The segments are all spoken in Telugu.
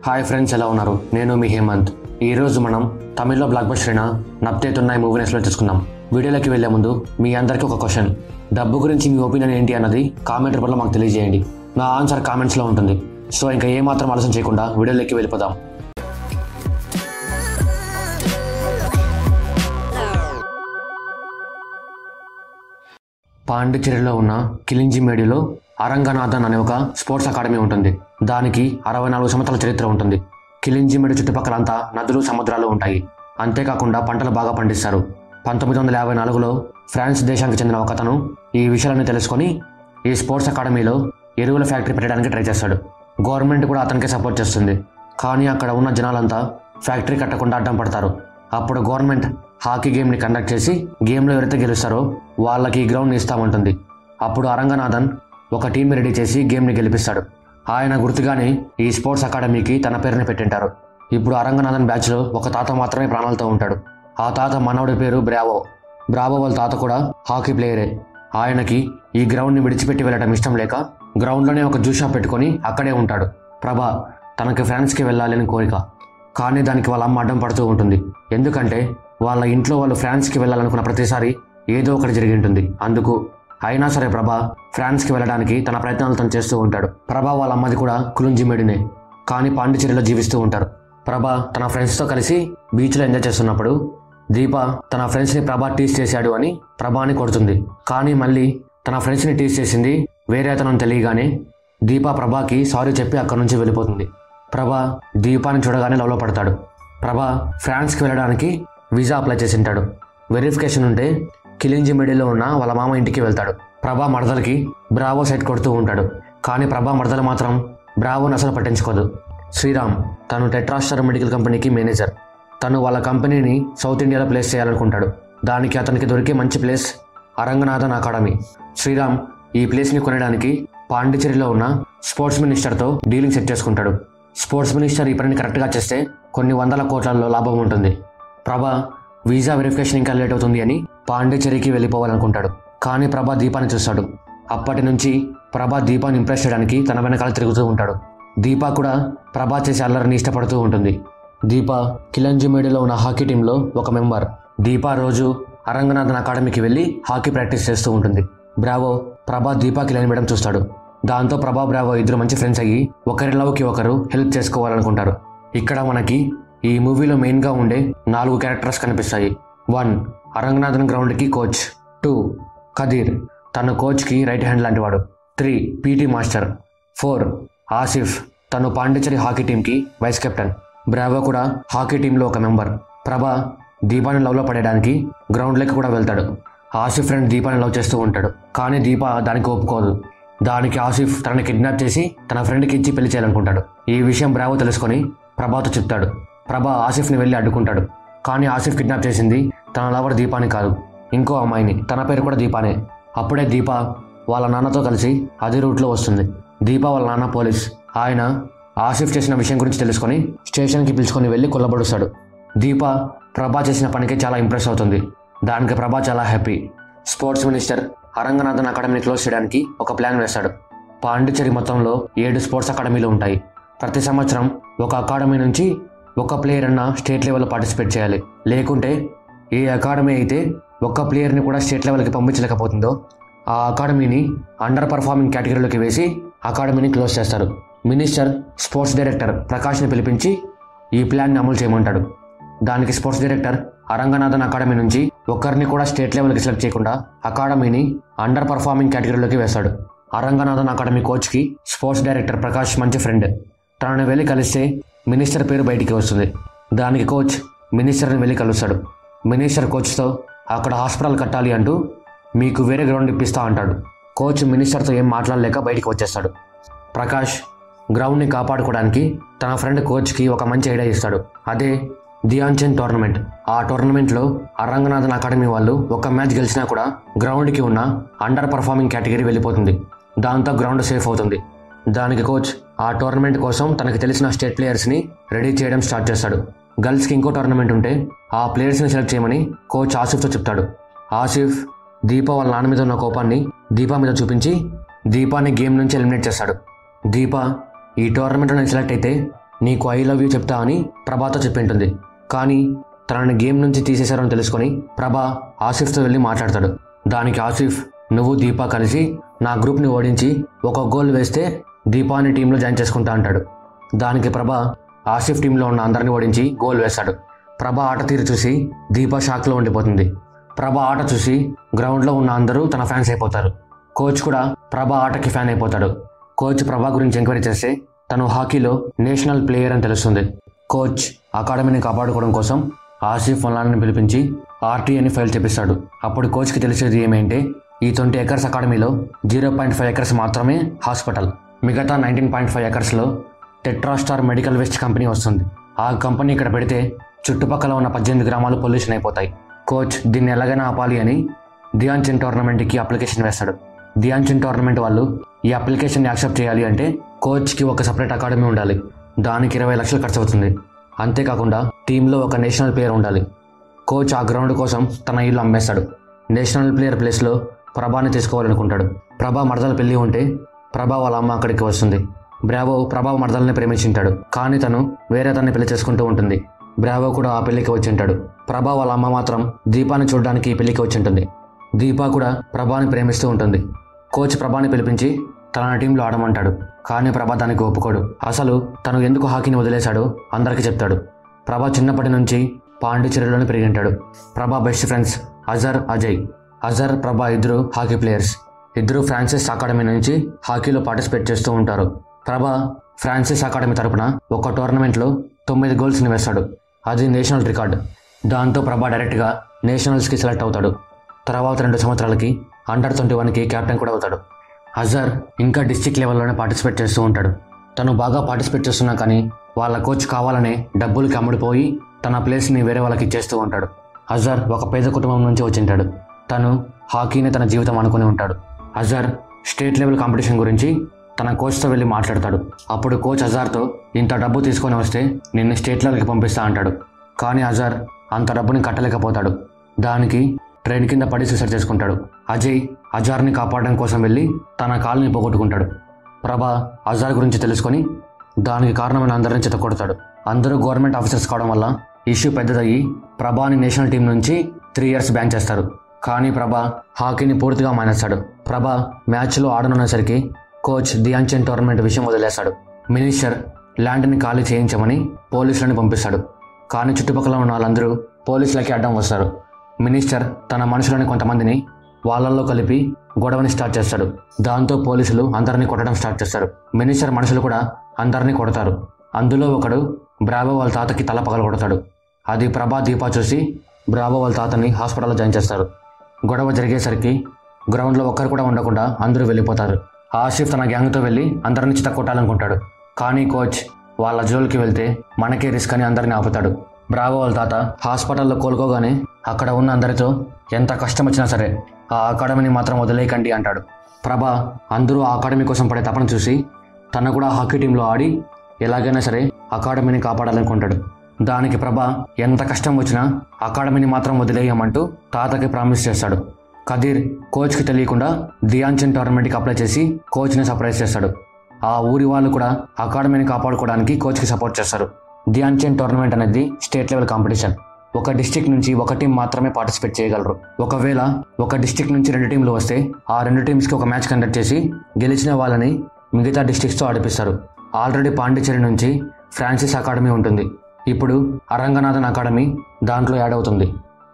హాయ్ ఫ్రెండ్స్, ఎలా ఉన్నారు? నేను మీ హేమంత్. ఈరోజు మనం తమిళ్లో బ్లాక్ బస్టర్ అయిన నప్తేతున్నాయి మూవీని ఎక్స్ప్లెయిన్ చేసుకుందాం. వీడియోలోకి వెళ్లే ముందు మీ అందరికీ ఒక క్వశ్చన్. డబ్బు గురించి మీ ఒపీనియన్ ఏంటి అన్నది కామెంట్ రూపంలో మాకు తెలియజేయండి. నా ఆన్సర్ కామెంట్స్లో ఉంటుంది. సో ఇంకా ఏమాత్రం ఆలస్యం చేయకుండా వీడియోలోకి వెళ్ళిపోదాం. పాండిచ్చేరిలో ఉన్న కిలింజిమేడిలో అరంగనాథన్ అనే ఒక స్పోర్ట్స్ అకాడమీ ఉంటుంది. దానికి 64 సంవత్సరాల చరిత్ర ఉంటుంది. కిలింజిమేడి చుట్టుపక్కలంతా నదులు, సముద్రాలు ఉంటాయి. అంతేకాకుండా పంటలు బాగా పండిస్తారు. 1954లో ఫ్రాన్స్ దేశానికి చెందిన ఒక అతను ఈ విషయాలను తెలుసుకొని ఈ స్పోర్ట్స్ అకాడమీలో ఎరువుల ఫ్యాక్టరీ పెట్టడానికి ట్రై చేస్తాడు. గవర్నమెంట్ కూడా అతనికే సపోర్ట్ చేస్తుంది. కానీ అక్కడ ఉన్న జనాలంతా ఫ్యాక్టరీ కట్టకుండా అడ్డం పడతారు. అప్పుడు గవర్నమెంట్ హాకీ గేమ్ని కండక్ట్ చేసి గేమ్లో ఎవరైతే గెలుస్తారో వాళ్ళకి ఈ గ్రౌండ్ని ఇస్తామంటుంది. అప్పుడు అరంగనాథన్ ఒక టీంని రెడీ చేసి గేమ్ని గెలిపిస్తాడు. ఆయన గుర్తుగానే ఈ స్పోర్ట్స్ అకాడమీకి తన పేరుని పెట్టింటారు. ఇప్పుడు అరంగనాథన్ బ్యాచ్లో ఒక తాత మాత్రమే ప్రాణాలతో ఉంటాడు. ఆ తాత మనవడి పేరు బ్రావో. బ్రావో వాళ్ళ తాత కూడా హాకీ ప్లేయరే. ఆయనకి ఈ గ్రౌండ్ని విడిచిపెట్టి వెళ్ళడం ఇష్టం లేక గ్రౌండ్లోనే ఒక జ్యూస్ షాప్ పెట్టుకొని అక్కడే ఉంటాడు. ప్రభా తనకి ఫ్రాన్స్కి వెళ్ళాలని కోరిక. కానీ దానికి వాళ్ళ అమ్మ అడ్డం పడుతూ ఉంటుంది. ఎందుకంటే వాళ్ళ ఇంట్లో వాళ్ళు ఫ్రాన్స్కి వెళ్ళాలనుకున్న ప్రతిసారి ఏదో ఒకటి జరిగి ఉంటుంది. అందుకు అయినా సరే ప్రభా ఫ్రాన్స్కి వెళ్ళడానికి తన ప్రయత్నాలు తను చేస్తూ ఉంటాడు. ప్రభా వాళ్ళ అమ్మది కూడా కిలింజిమేడినే, కానీ పాండిచ్చేరిలో జీవిస్తూ ఉంటారు. ప్రభా తన ఫ్రెండ్స్తో కలిసి బీచ్లో ఎంజాయ్ చేస్తున్నప్పుడు దీప తన ఫ్రెండ్స్ని ప్రభా టీస్ చేశాడు అని ప్రభాని కొడుతుంది. కానీ మళ్ళీ తన ఫ్రెండ్స్ని టీస్ చేసింది వేరే అతను తెలియగానే దీప ప్రభాకి సారీ చెప్పి అక్కడి నుంచి వెళ్ళిపోతుంది. ప్రభా దీపాన్ని చూడగానే లవ్లో పడతాడు. ప్రభా ఫ్రాన్స్కి వెళ్ళడానికి వీసా అప్లై చేసి ఉంటాడు. వెరిఫికేషన్ ఉంటే కిలింజిమేడిలో ఉన్న వాళ్ళ మామ ఇంటికి వెళ్తాడు. ప్రభా మరదలకి బ్రావో సెట్ కొడుతూ ఉంటాడు. కానీ ప్రభా మరదలు మాత్రం బ్రావోని అసలు పట్టించుకోదు. శ్రీరామ్ తను టెట్రాస్టర్ మెడికల్ కంపెనీకి మేనేజర్. తను వాళ్ళ కంపెనీని సౌత్ ఇండియాలో ప్లేస్ చేయాలనుకుంటాడు. దానికి అతనికి దొరికే మంచి ప్లేస్ అరంగనాథన్ అకాడమీ. శ్రీరామ్ ఈ ప్లేస్ని కొనడానికి పాండిచ్చేరిలో ఉన్న స్పోర్ట్స్ మినిస్టర్తో డీలింగ్ సెట్ చేసుకుంటాడు. స్పోర్ట్స్ మినిస్టర్ ఈ పనిని కరెక్ట్గా చేస్తే కొన్ని 100 కోట్లలో లాభం ఉంటుంది. ప్రభా వీసా వెరిఫికేషన్ ఇంకా లేట్ అవుతుంది అని పాండిచ్చేరికి వెళ్ళిపోవాలనుకుంటాడు. కానీ ప్రభా దీపాన్ని చూస్తాడు. అప్పటి నుంచి ప్రభా దీపాన్ని ఇంప్రెస్ చేయడానికి తన వెనకాల తిరుగుతూ ఉంటాడు. దీపా కూడా ప్రభా చేసే అల్లరిని ఇష్టపడుతూ ఉంటుంది. దీపా కిలింజిమేడిలో ఉన్న హాకీ టీంలో ఒక మెంబర్. దీపా రోజు అరంగనాథన్ అకాడమీకి వెళ్ళి హాకీ ప్రాక్టీస్ చేస్తూ ఉంటుంది. బ్రావో ప్రభా దీపాకి లైన్ వేయడం చూస్తాడు. దాంతో ప్రభా బ్రావో ఇద్దరు మంచి ఫ్రెండ్స్ అయ్యి ఒకరి లవ్కి ఒకరు హెల్ప్ చేసుకోవాలనుకుంటారు. ఇక్కడ మనకి ఈ మూవీలో మెయిన్గా ఉండే 4 క్యారెక్టర్స్ కనిపిస్తాయి. 1 అరంగనాథన్ గ్రౌండ్కి కోచ్. 2 కదీర్ తను కోచ్కి రైట్ హ్యాండ్ లాంటివాడు. 3 పీటీ మాస్టర్. 4 ఆసిఫ్ తను పాండిచ్చేరి హాకీ టీంకి వైస్ కెప్టెన్. బ్రావో కూడా హాకీ టీంలో ఒక మెంబర్. ప్రభా దీపాని లవ్లో పడేయడానికి గ్రౌండ్లోకి కూడా వెళ్తాడు. ఆసిఫ్ ఫ్రెండ్ దీపాని లవ్ చేస్తూ ఉంటాడు. కానీ దీప దానికి ఒప్పుకోదు. దానికి ఆసిఫ్ తనని కిడ్నాప్ చేసి తన ఫ్రెండ్కి ఇచ్చి పెళ్లి చేయాలనుకుంటాడు. ఈ విషయం బ్రావో తెలుసుకొని ప్రభాతో చెప్తాడు. ప్రభా ఆసిఫ్ని వెళ్ళి అడ్డుకుంటాడు. కానీ ఆసిఫ్ కిడ్నాప్ చేసింది తన లవర్ దీపాని కాదు, ఇంకో అమ్మాయిని. తన పేరు కూడా దీపానే. అప్పుడే దీప వాళ్ళ నాన్నతో కలిసి అదే రూట్లో వస్తుంది. దీప వాళ్ళ నాన్న పోలీస్. ఆయన ఆసిఫ్ చేసిన విషయం గురించి తెలుసుకొని స్టేషన్కి పిలుచుకొని వెళ్ళి కొల్లబడుస్తాడు. దీప ప్రభా చేసిన పనికి చాలా ఇంప్రెస్ అవుతుంది. దానికి ప్రభా చాలా హ్యాపీ. స్పోర్ట్స్ మినిస్టర్ అరంగనాథన్ అకాడమీని క్లోజ్ చేయడానికి ఒక ప్లాన్ వేస్తాడు. పాండిచ్చేరి మొత్తంలో 7 స్పోర్ట్స్ అకాడమీలు ఉంటాయి. ప్రతి సంవత్సరం ఒక అకాడమీ నుంచి ఒక ప్లేయర్ అన్న స్టేట్ లెవెల్లో పార్టిసిపేట్ చేయాలి. లేకుంటే ఏ అకాడమీ అయితే ఒక్క ప్లేయర్ని కూడా స్టేట్ లెవెల్కి పంపించలేకపోతుందో ఆ అకాడమీని అండర్ పర్ఫార్మింగ్ కేటగిరీలోకి వేసి అకాడమీని క్లోజ్ చేస్తారు. మినిస్టర్ స్పోర్ట్స్ డైరెక్టర్ ప్రకాష్ని పిలిపించి ఈ ప్లాన్ని అమలు చేయమంటాడు. దానికి స్పోర్ట్స్ డైరెక్టర్ అరంగనాథన్ అకాడమీ నుంచి ఒక్కరిని కూడా స్టేట్ లెవెల్కి సెలెక్ట్ చేయకుండా అకాడమీని అండర్ పర్ఫార్మింగ్ కేటగిరీలోకి వేస్తాడు. అరంగనాథన్ అకాడమీ కోచ్కి స్పోర్ట్స్ డైరెక్టర్ ప్రకాష్ మంచి ఫ్రెండ్. తనని వెళ్ళి కలిస్తే మినిస్టర్ పేరు బయటికి వస్తుంది. దానికి కోచ్ మినిస్టర్ని వెళ్ళి కలుస్తాడు. మినిస్టర్ కోచ్తో అక్కడ హాస్పిటల్ కట్టాలి అంటూ మీకు వేరే గ్రౌండ్ ఇప్పిస్తా అంటాడు. కోచ్ మినిస్టర్తో ఏం మాట్లాడలేక బయటికి వచ్చేస్తాడు. ప్రకాష్ గ్రౌండ్ని కాపాడుకోవడానికి తన ఫ్రెండ్ కోచ్కి ఒక మంచి ఐడియా ఇస్తాడు. అదే ధ్యాన్ చంద్ టోర్నమెంట్. ఆ టోర్నమెంట్లో అరంగనాథన్ అకాడమీ వాళ్ళు ఒక మ్యాచ్ గెలిచినా కూడా గ్రౌండ్కి ఉన్న అండర్ పర్ఫార్మింగ్ కేటగిరీ వెళ్ళిపోతుంది. దాంతో గ్రౌండ్ సేఫ్ అవుతుంది. దానికి కోచ్ ఆ టోర్నమెంట్ కోసం తనకి తెలిసిన స్టేట్ ప్లేయర్స్ని రెడీ చేయడం స్టార్ట్ చేస్తాడు. గర్ల్స్కి ఇంకో టోర్నమెంట్ ఉంటే ఆ ప్లేయర్స్ని సెలెక్ట్ చేయమని కోచ్ ఆసిఫ్తో చెప్తాడు. ఆసిఫ్ దీప వాళ్ళ నాన్న మీద ఉన్న కోపాన్ని దీపా మీద చూపించి దీపాని గేమ్ నుంచి ఎలిమినేట్ చేస్తాడు. దీప ఈ టోర్నమెంట్లో నేను సెలెక్ట్ అయితే నీకు ఐ లవ్ యూ చెప్తా అని ప్రభాతో చెప్పింటుంది. కానీ తనని గేమ్ నుంచి తీసేశారని తెలుసుకొని ప్రభా ఆసిఫ్తో వెళ్ళి మాట్లాడతాడు. దానికి ఆసిఫ్, నువ్వు దీపా కలిసి నా గ్రూప్ని ఓడించి ఒక గోల్ వేస్తే దీపాని టీంలో జాయిన్ చేసుకుంటా అంటాడు. దానికి ప్రభా ఆసిఫ్ టీంలో ఉన్న అందరినీ ఓడించి గోల్ వేస్తాడు. ప్రభా ఆట తీరు చూసి దీపా షాక్లో ఉండిపోతుంది. ప్రభా ఆట చూసి గ్రౌండ్లో ఉన్న అందరూ తన ఫ్యాన్స్ అయిపోతారు. కోచ్ కూడా ప్రభా ఆటకి ఫ్యాన్ అయిపోతాడు. కోచ్ ప్రభా గురించి ఎంక్వైరీ చేస్తే తను హాకీలో నేషనల్ ప్లేయర్ అని తెలుస్తుంది. కోచ్ అకాడమీని కాపాడుకోవడం కోసం ఆసిఫ్ మలాన్ని పిలిపించి ఆర్టీఐని ఫైల్ చేపిస్తాడు. అప్పుడు కోచ్కి తెలిసేది ఏమంటే ఈ 20 ఎకర్స్ అకాడమీలో 0.5 ఎకర్స్ మాత్రమే హాస్పిటల్, మిగతా 19.5 ఎకర్స్లో టెట్రాస్టార్ మెడికల్ వేస్ట్ కంపెనీ వస్తుంది. ఆ కంపెనీ ఇక్కడ పెడితే చుట్టుపక్కల ఉన్న 18 గ్రామాలు పొల్యూషన్ అయిపోతాయి. కోచ్ దీన్ని ఎలాగైనా ఆపాలి అని ధ్యాన్ చంద్ టోర్నమెంట్కి అప్లికేషన్ వేస్తాడు. ధ్యాన్ చంద్ టోర్నమెంట్ వాళ్ళు ఈ అప్లికేషన్ని యాక్సెప్ట్ చేయాలి అంటే కోచ్కి ఒక సపరేట్ అకాడమీ ఉండాలి. దానికి 20 లక్షలు ఖర్చు అవుతుంది. అంతేకాకుండా టీంలో ఒక నేషనల్ ప్లేయర్ ఉండాలి. కోచ్ ఆ గ్రౌండ్ కోసం తన ఇల్లు అమ్మేస్తాడు. నేషనల్ ప్లేయర్ ప్లేస్లో ప్రభాని తీసుకోవాలనుకుంటాడు. ప్రభా మరదల పెళ్లి ఉంటే ప్రభా వాళ్ళ అమ్మ అక్కడికి వస్తుంది. బ్రావో ప్రభా మరదల్ని ప్రేమించింటాడు. కానీ తను వేరే తన్ని పెళ్లి చేసుకుంటూ ఉంటుంది. బ్రావో కూడా ఆ పెళ్లికి వచ్చింటాడు. ప్రభా వాళ్ళ అమ్మ మాత్రం దీపాని చూడడానికి ఈ పెళ్లికి వచ్చింటుంది. దీపా కూడా ప్రభాని ప్రేమిస్తూ ఉంటుంది. కోచ్ ప్రభాని పిలిపించి తన టీంలో ఆడమంటాడు. కానీ ప్రభా దానికి ఒప్పుకోడు. అసలు తను ఎందుకు హాకీని వదిలేశాడో అందరికీ చెప్తాడు. ప్రభా చిన్నప్పటి నుంచి పాండిచేరిలోనే పెరిగింటాడు. ప్రభా బెస్ట్ ఫ్రెండ్స్ అజర్, అజయ్. అజర్, ప్రభా ఇద్దరు హాకీ ప్లేయర్స్. ఇద్దరు ఫ్రాన్సిస్ అకాడమీ నుంచి హాకీలో పార్టిసిపేట్ చేస్తూ ఉంటారు. ప్రభా ఫ్రాన్సిస్ అకాడమీ తరపున ఒక టోర్నమెంట్లో 9 గోల్స్ని వేస్తాడు. అది నేషనల్ రికార్డ్. దాంతో ప్రభా డైరెక్ట్గా నేషనల్స్కి సెలెక్ట్ అవుతాడు. తర్వాత 2 సంవత్సరాలకి అండర్ 21కి కెప్టెన్ కూడా అవుతాడు. అజర్ ఇంకా డిస్ట్రిక్ట్ లెవెల్లోనే పార్టిసిపేట్ చేస్తూ ఉంటాడు. తను బాగా పార్టిసిపేట్ చేస్తున్నా కానీ వాళ్ళ కోచ్ కావాలనే డబ్బులకి అమ్ముడిపోయి తన ప్లేస్ని వేరే వాళ్ళకి ఇచ్చేస్తూ ఉంటాడు. అజర్ ఒక పేద కుటుంబం నుంచి వచ్చింటాడు. తను హాకీని తన జీవితం అనుకుని ఉంటాడు. అజర్ స్టేట్ లెవెల్ కాంపిటీషన్ గురించి తన కోచ్తో వెళ్ళి మాట్లాడతాడు. అప్పుడు కోచ్ అజార్తో, ఇంత డబ్బు తీసుకొని వస్తే నిన్ను స్టేట్ లెవెల్కి పంపిస్తా అంటాడు. కానీ అజర్ అంత డబ్బుని కట్టలేకపోతాడు. దానికి ట్రైన్ కింద పడి సూసైడ్ చేసుకుంటాడు. అజయ్ అజార్ని కాపాడడం కోసం వెళ్ళి తన కాలుని పోగొట్టుకుంటాడు. ప్రభా అజార్ గురించి తెలుసుకొని దానికి కారణమైన అందరిని చితకొడతాడు. అందరూ గవర్నమెంట్ ఆఫీసర్స్ కావడం వల్ల ఇష్యూ పెద్దదయ్యి ప్రభాని నేషనల్ టీం నుంచి 3 years బ్యాన్ చేస్తారు. కానీ ప్రభా హాకీని పూర్తిగా మానేస్తాడు. ప్రభా మ్యాచ్లో ఆడనున్నసరికి కోచ్ ధ్యాన్ చంద్ టోర్నమెంట్ విషయం వదిలేస్తాడు. మినిస్టర్ ల్యాండ్ని ఖాళీ చేయించమని పోలీసులను పంపిస్తాడు. కానీ చుట్టుపక్కల ఉన్న వాళ్ళందరూ పోలీసులకి అడ్డం వస్తారు. మినిస్టర్ తన మనుషులని కొంతమందిని వాళ్ళల్లో కలిపి గొడవని స్టార్ట్ చేస్తాడు. దాంతో పోలీసులు అందరినీ కొట్టడం స్టార్ట్ చేస్తారు. మినిస్టర్ మనుషులు కూడా అందరినీ కొడతారు. అందులో ఒకడు బ్రావో వాళ్ళ తాతకి తల పగల కొడతాడు. అది ప్రభా దీపా చూసి బ్రావో వాళ్ళ తాతని హాస్పిటల్లో జాయిన్ చేస్తారు. గొడవ జరిగేసరికి గ్రౌండ్లో ఒక్కరు కూడా ఉండకుండా అందరూ వెళ్ళిపోతారు. ఆసిఫ్ తన గ్యాంగ్తో వెళ్ళి అందరినీ చితకొట్టాలనుకుంటాడు. కానీ కోచ్ వాళ్ళ జోలికి వెళ్తే మనకే రిస్క్ అని అందరినీ ఆపుతాడు. బ్రావో వాళ్ళ తాత హాస్పిటల్లో కోలుకోగానే అక్కడ ఉన్న అందరితో ఎంత కష్టం వచ్చినా సరే ఆ అకాడమీని మాత్రం వదిలేయకండి అంటాడు. ప్రభా అందరూ ఆ అకాడమీ కోసం పడే తపన చూసి తను కూడా హాకీ టీంలో ఆడి ఎలాగైనా సరే అకాడమీని కాపాడాలనుకుంటాడు. దానికి ప్రభా ఎంత కష్టం వచ్చినా అకాడమీని మాత్రం వదిలేయమంటూ తాతకి ప్రామిస్ చేస్తాడు. కదీర్ కోచ్కి తెలియకుండా ధ్యాన్ చంద్ టోర్నమెంట్కి అప్లై చేసి కోచ్ని సర్ప్రైజ్ చేస్తాడు. ఆ ఊరి వాళ్ళు కూడా అకాడమీని కాపాడుకోవడానికి కోచ్కి సపోర్ట్ చేస్తారు. ధ్యాన్ చంద్ టోర్నమెంట్ అనేది స్టేట్ లెవెల్ కాంపిటీషన్. ఒక డిస్ట్రిక్ట్ నుంచి ఒక టీం మాత్రమే పార్టిసిపేట్ చేయగలరు. ఒకవేళ ఒక డిస్ట్రిక్ట్ నుంచి 2 టీంలు వస్తే ఆ 2 టీమ్స్కి ఒక మ్యాచ్ కండక్ట్ చేసి గెలిచిన వాళ్ళని మిగతా డిస్ట్రిక్ట్స్తో ఆడిపిస్తారు. ఆల్రెడీ పాండిచేరి నుంచి ఫ్రాన్సిస్ అకాడమీ ఉంటుంది. ఇప్పుడు అరంగనాథన్ అకాడమీ దాంట్లో యాడ్ అవుతుంది.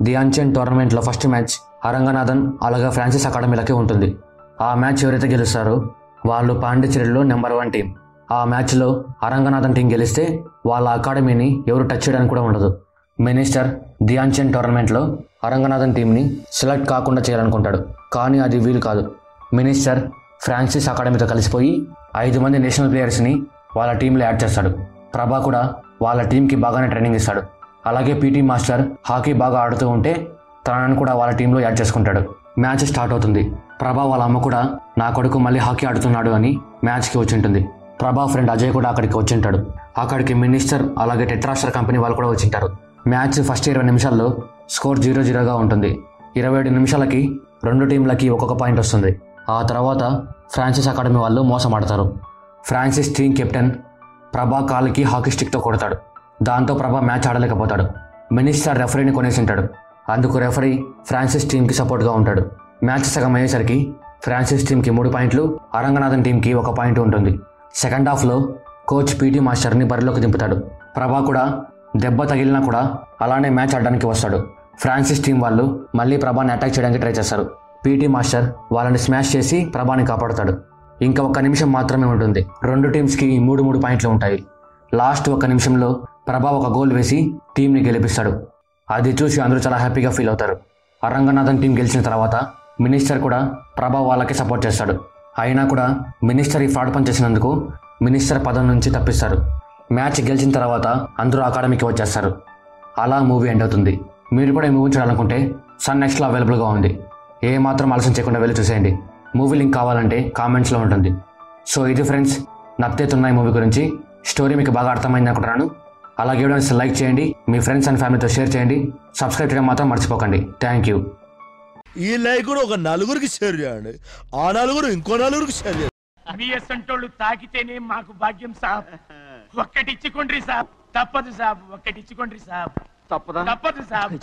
ధ్యాన్ చంద్ టోర్నమెంట్లో ఫస్ట్ మ్యాచ్ అరంగనాథన్ అలాగే ఫ్రాన్సిస్ అకాడమీలకే ఉంటుంది. ఆ మ్యాచ్ ఎవరైతే గెలుస్తారో వాళ్ళు పాండిచేరిలో నెంబర్ 1 టీం. ఆ మ్యాచ్లో అరంగనాథన్ టీం గెలిస్తే వాళ్ళ అకాడమీని ఎవరు టచ్ చేయడానికి కూడా ఉండదు. మినిస్టర్ ధ్యాన్ చంద్ టోర్నమెంట్లో అరంగనాథన్ టీంని సెలెక్ట్ కాకుండా చేయాలనుకుంటాడు. కానీ అది వీలు కాదు. మినిస్టర్ ఫ్రాన్సిస్ అకాడమీతో కలిసిపోయి 5 మంది నేషనల్ ప్లేయర్స్ని వాళ్ళ టీంలో యాడ్ చేస్తాడు. ప్రభా కూడా వాళ్ళ టీంకి బాగానే ట్రైనింగ్ ఇస్తాడు. అలాగే పీటీ మాస్టర్ హాకీ బాగా ఆడుతూ ఉంటే తనను కూడా వాళ్ళ టీంలో యాడ్ చేసుకుంటాడు. మ్యాచ్ స్టార్ట్ అవుతుంది. ప్రభా వాళ్ళ అమ్మ కూడా నా కొడుకు మళ్ళీ హాకీ ఆడుతున్నాడు అని మ్యాచ్కి వచ్చింటుంది. ప్రభా ఫ్రెండ్ అజయ్ కూడా అక్కడికి వచ్చింటాడు. అక్కడికి మినిస్టర్ అలాగే టెట్రాస్టర్ కంపెనీ వాళ్ళు కూడా వచ్చింటారు. మ్యాచ్ ఫస్ట్ 20 నిమిషాల్లో స్కోర్ 0-0గా ఉంటుంది. 27 నిమిషాలకి 2 టీంలకి ఒక్కొక్క పాయింట్ వస్తుంది. ఆ తర్వాత ఫ్రాన్సిస్ అకాడమీ వాళ్ళు మోసం ఆడతారు. ఫ్రాన్సిస్ టీం కెప్టెన్ ప్రభా కాలుకి హాకీ స్టిక్తో కొడతాడు. దాంతో ప్రభా మ్యాచ్ ఆడలేకపోతాడు. మినిస్టర్ రెఫరీని కొనేసి ఉంటాడు. అందుకు రెఫరీ ఫ్రాన్సిస్ టీంకి సపోర్ట్గా ఉంటాడు. మ్యాచ్ సగం అయ్యేసరికి ఫ్రాన్సిస్ టీంకి 3 పాయింట్లు, అరంగనాథన్ టీంకి 1 పాయింట్ ఉంటుంది. సెకండ్ హాఫ్లో కోచ్ పీటీ మాస్టర్ని బరిలోకి దింపుతాడు. ప్రభా కూడా దెబ్బ తగిలినా కూడా అలానే మ్యాచ్ ఆడడానికి వస్తాడు. ఫ్రాన్సిస్ టీం వాళ్ళు మళ్ళీ ప్రభాని అటాక్ చేయడానికి ట్రై చేస్తారు. పీటీ మాస్టర్ వాళ్ళని స్మాష్ చేసి ప్రభాని కాపాడుతాడు. ఇంకా 1 నిమిషం మాత్రమే ఉంటుంది. 2 టీమ్స్కి 3 పాయింట్లు ఉంటాయి. లాస్ట్ 1 నిమిషంలో ప్రభా 1 గోల్ వేసి టీంని గెలిపిస్తాడు. అది చూసి అందరూ చాలా హ్యాపీగా ఫీల్ అవుతారు. అరంగనాథన్ టీం గెలిచిన తర్వాత మినిస్టర్ కూడా ప్రభా వాళ్ళకి సపోర్ట్ చేస్తాడు. అయినా కూడా మినిస్టర్ ఈ ఫ్రాడ్ పని చేసినందుకు మినిస్టర్ పదవి నుంచి తప్పిస్తారు. మ్యాచ్ గెలిచిన తర్వాత అందరూ అకాడమీకి వచ్చేస్తారు. అలా మూవీ ఎండ్ అవుతుంది. మీరు కూడా ఈ మూవీ చూడాలనుకుంటే సన్ నెక్స్ట్లో అవైలబుల్గా ఉంది. ఏ మాత్రం ఆలస్యం చేయకుండా వెళ్ళి చూసేయండి. మూవీ లింక్ కావాలంటే కామెంట్స్లో ఉంటుంది. సో ఇది ఫ్రెండ్స్, నత్తేతున్న ఈ మూవీ గురించి స్టోరీ మీకు బాగా అర్థమైంది అనుకుంటున్నాను. అలాగే వీడియోని లైక్ చేయండి, మీ ఫ్రెండ్స్ అండ్ ఫ్యామిలీతో షేర్ చేయండి, సబ్స్క్రైబ్ చేయడం మాత్రం మర్చిపోకండి. Thank you. ఈ లైక్ కూడా ఒక 4గురికి షేర్ చేయండి. ఆ 4గురు ఇంకో 4గురికి షేర్ చేయండి. మీ అసంటోళ్ళు తాకితేనే మాకు భాగ్యం సాబ్. ఒక్కటిచ్చుకోండి సాబ్, తప్పదు సాబ్, ఒక్కటిచ్చుకోండి సాబ్, తప్పదు సాబ్.